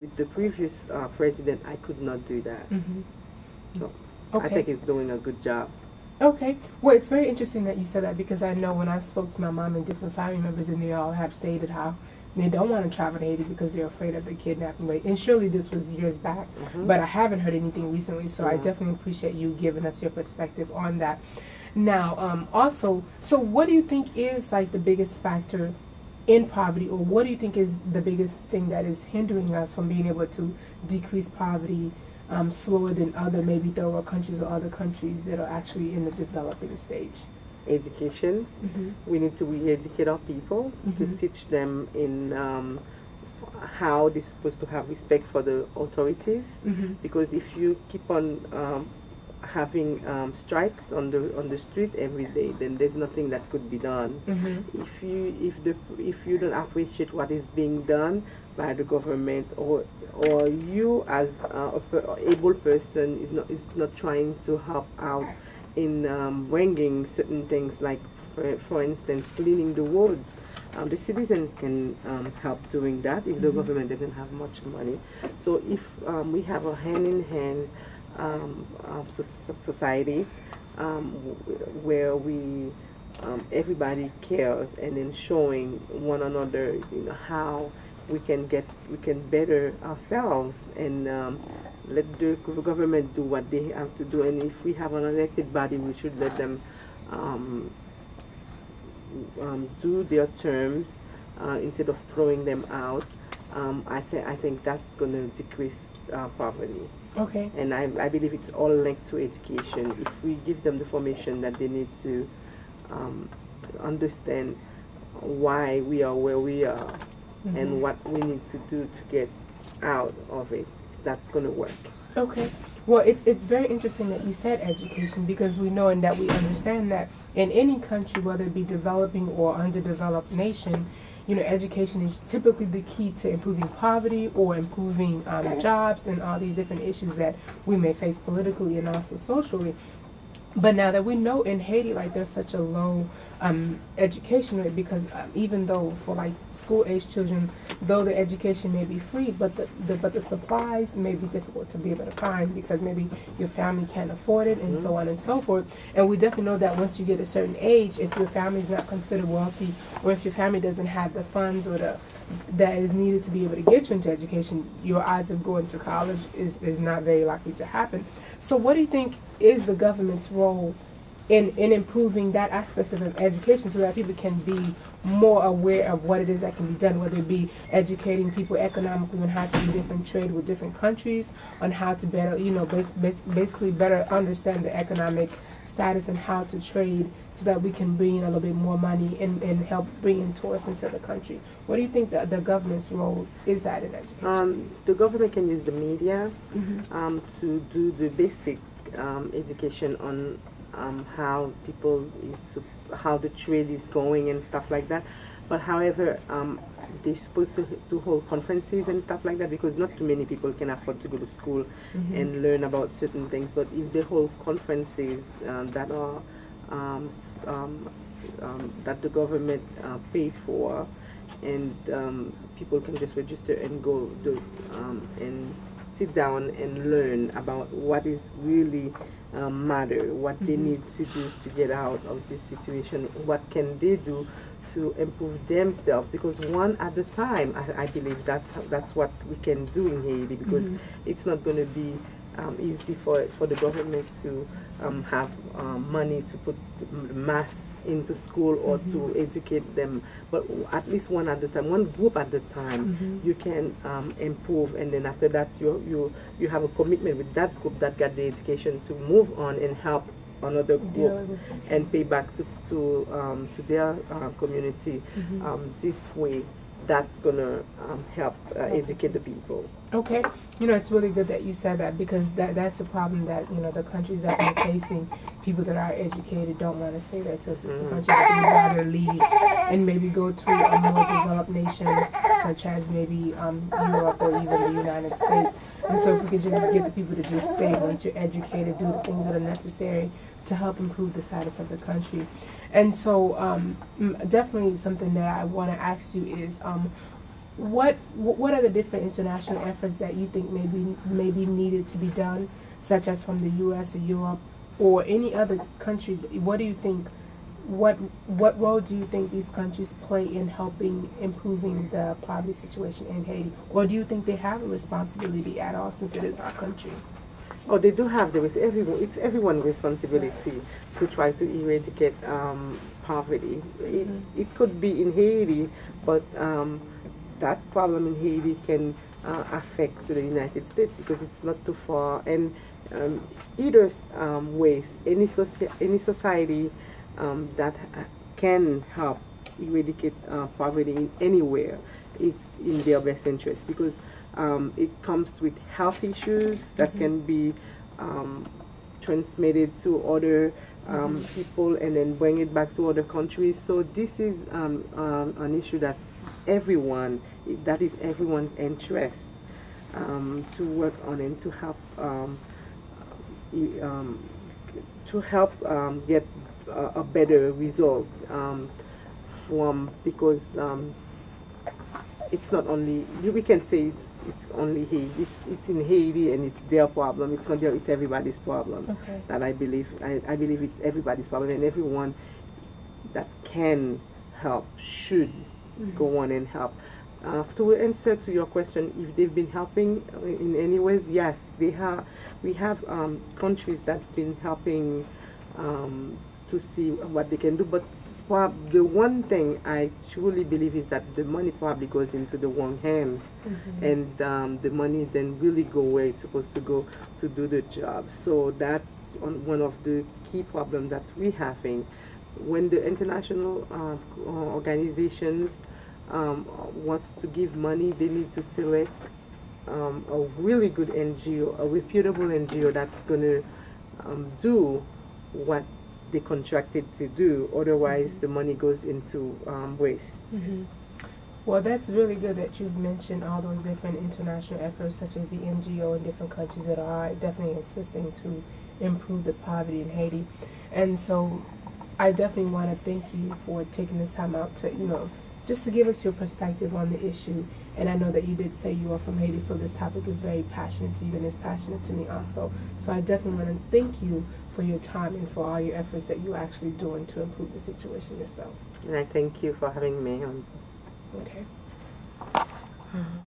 With the previous president, I could not do that. So I Okay. think he's doing a good job. Okay. Well, it's very interesting that you said that because I know when I spoke to my mom and different family members, and they all have stated how they don't want to travel to Haiti because they're afraid of the kidnapping rate. And surely this was years back, but I haven't heard anything recently. So I definitely appreciate you giving us your perspective on that. Now, also, so what do you think is like the biggest factor in poverty, or what do you think is the biggest thing that is hindering us from being able to decrease poverty slower than other maybe third world countries or other countries that are actually in the developing stage? Education. We need to re-educate our people to teach them in how they're supposed to have respect for the authorities. Because if you keep on having strikes on the street every day, then there's nothing that could be done. If you don't appreciate what is being done by the government, or you as a able person is not trying to help out in bringing certain things, like for instance cleaning the roads. The citizens can help doing that if the government doesn't have much money. So if we have a hand-in-hand society where we everybody cares, and then showing one another, how we can better ourselves, and let the government do what they have to do. And if we have an elected body, we should let them do their terms instead of throwing them out. I think that's going to decrease poverty. Okay. And I believe it's all linked to education. If we give them the information that they need to understand why we are where we are, and what we need to do to get out of it, that's going to work. Okay. Well, it's very interesting that you said education, because we know and that we understand that in any country, whether it be developing or underdeveloped nation, education is typically the key to improving poverty or improving jobs and all these different issues that we may face politically and also socially. But now that we know in Haiti, like, there's such a low education rate, because even though for like school age children, though the education may be free, but the supplies may be difficult to be able to find, because maybe your family can't afford it, and so on and so forth. And we definitely know that once you get a certain age, if your family is not considered wealthy, or if your family doesn't have the funds or that is needed to be able to get you into education, your odds of going to college is not very likely to happen. So what do you think is the government's role in improving that aspect of education, so that people can be more aware of what it is that can be done, whether it be educating people economically on how to do different trade with different countries, on how to better, basically better understand the economic status and how to trade, so that we can bring in a little bit more money and help bring in tourists into the country. What do you think the government's role is that in education? The government can use the media to do the basic education on how how the trade is going and stuff like that. But however, they're supposed to hold conferences and stuff like that, because not too many people can afford to go to school and learn about certain things. But if they hold conferences that are that the government paid for, and people can just register and go and sit down and learn about what is really matter, what they need to do to get out of this situation, what can they do to improve themselves, because one at a time, I believe that's what we can do in Haiti, because it's not going to be easy for the government to have money to put mass into school or to educate them, but at least one at a time, one group at a time, you can improve, and then after that you have a commitment with that group that got the education to move on and help another group and pay back to their community. This way, that's gonna help educate the people. Okay. It's really good that you said that, because that's a problem that, the countries that are facing. People that are educated don't want to stay there to assist the country, but they would rather leave and maybe go to a more developed nation, such as maybe Europe or even the United States. And so if we could just get the people to just stay once you're educated, do the things that are necessary to help improve the status of the country. And so definitely something that I want to ask you is, what are the different international efforts that you think maybe needed to be done, such as from the U.S. or Europe or any other country? What do you think? What role do you think these countries play in helping improving the poverty situation in Haiti, or do you think they have a responsibility at all since it is our country? Oh, they do have the it's everyone's responsibility to try to eradicate poverty. It could be in Haiti, but that problem in Haiti can affect the United States because it's not too far. And either ways, any society that can help eradicate poverty anywhere, it's in their best interest because it comes with health issues that can be transmitted to other people and then bring it back to other countries. So this is an issue that's that is everyone's interest to work on and to help get a better result because it's not only we can say it's only Haiti. It's in Haiti and it's their problem. It's not it's everybody's problem. Okay. That I believe it's everybody's problem, and everyone that can help should go on and help. To answer to your question, if they've been helping in any ways, yes, they have. We have countries that've been helping to see what they can do, but the one thing I truly believe is that the money probably goes into the wrong hands, and the money then really go where it's supposed to go to do the job. So that's one of the key problems that we're having. When the international organizations wants to give money, they need to select a really good NGO, a reputable NGO that's going to do what they contracted to do. Otherwise, the money goes into waste. Well, that's really good that you've mentioned all those different international efforts, such as the NGO in different countries that are definitely assisting to improve the poverty in Haiti. And so I definitely want to thank you for taking this time out to, just to give us your perspective on the issue. And I know that you did say you are from Haiti, so this topic is very passionate to you and it's passionate to me also. So I definitely want to thank you for your time and for all your efforts that you're actually doing to improve the situation yourself. And I thank you for having me on. Okay.